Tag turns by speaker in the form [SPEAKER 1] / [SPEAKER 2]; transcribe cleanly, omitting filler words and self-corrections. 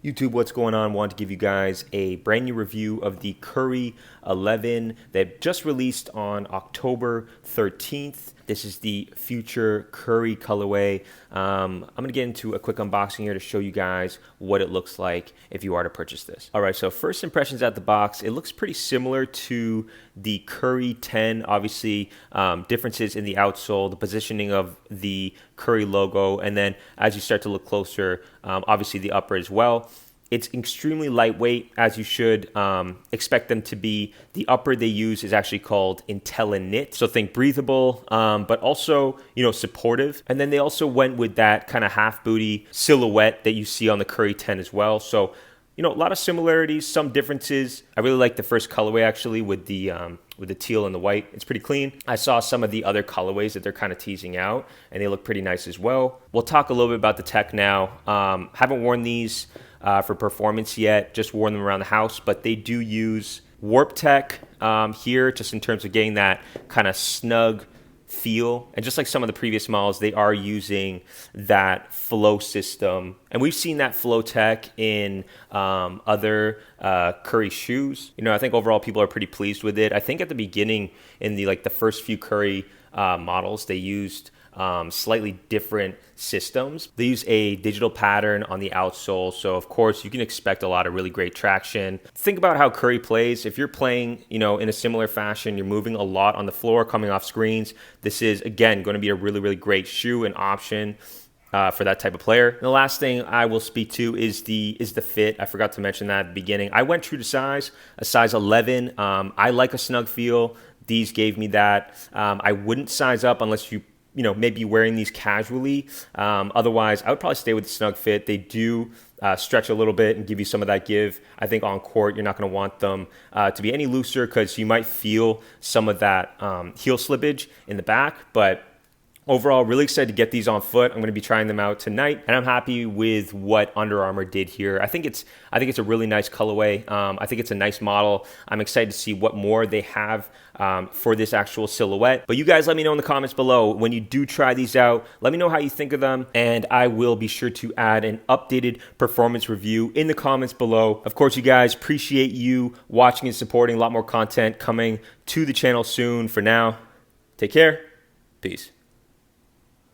[SPEAKER 1] YouTube, what's going on? Want to give you guys a brand new review of the Curry 11 that just released on October 13th. This is the Future Curry colorway. I'm going to get into a quick unboxing here to show you guys what it looks like if you are to purchase this. All right, so first impressions out the box, it looks pretty similar to the Curry 10. Obviously, differences in the outsole, the positioning of the Curry logo, and then as you start to look closer, obviously the upper as well. It's extremely lightweight, as you should expect them to be. The upper they use is actually called IntelliKnit, so think breathable, but also, supportive. And then they also went with that kind of half booty silhouette that you see on the Curry 10 as well. So, a lot of similarities, some differences. I really like the first colorway actually with the teal and the white. It's pretty clean. I saw some of the other colorways that they're kind of teasing out, and they look pretty nice as well. We'll talk a little bit about the tech now. Haven't worn these for performance yet, just worn them around the house, but they do use warp tech here, just in terms of getting that kind of snug feel. And just like some of the previous models, they are using that flow system, and we've seen that flow tech in other Curry shoes. I think overall people are pretty pleased with it. I think at the beginning, in the first few Curry models, they used slightly different systems. They use a digital pattern on the outsole, so of course you can expect a lot of really great traction. Think about how Curry plays. If you're playing, in a similar fashion, you're moving a lot on the floor, coming off screens, this is again going to be a really, really great shoe and option for that type of player. And the last thing I will speak to is the fit. I forgot to mention that at the beginning. I went true to size, a size 11. I like a snug feel. These gave me that. I wouldn't size up unless you maybe wearing these casually. Otherwise, I would probably stay with the Snug Fit. They do stretch a little bit and give you some of that give. I think on court, you're not going to want them to be any looser because you might feel some of that heel slippage in the back. But overall, really excited to get these on foot. I'm going to be trying them out tonight, and I'm happy with what Under Armour did here. I think it's a really nice colorway. I think it's a nice model. I'm excited to see what more they have for this actual silhouette. But you guys let me know in the comments below when you do try these out. Let me know how you think of them, and I will be sure to add an updated performance review in the comments below. Of course, you guys, appreciate you watching and supporting. A lot more content coming to the channel soon. For now, take care. Peace.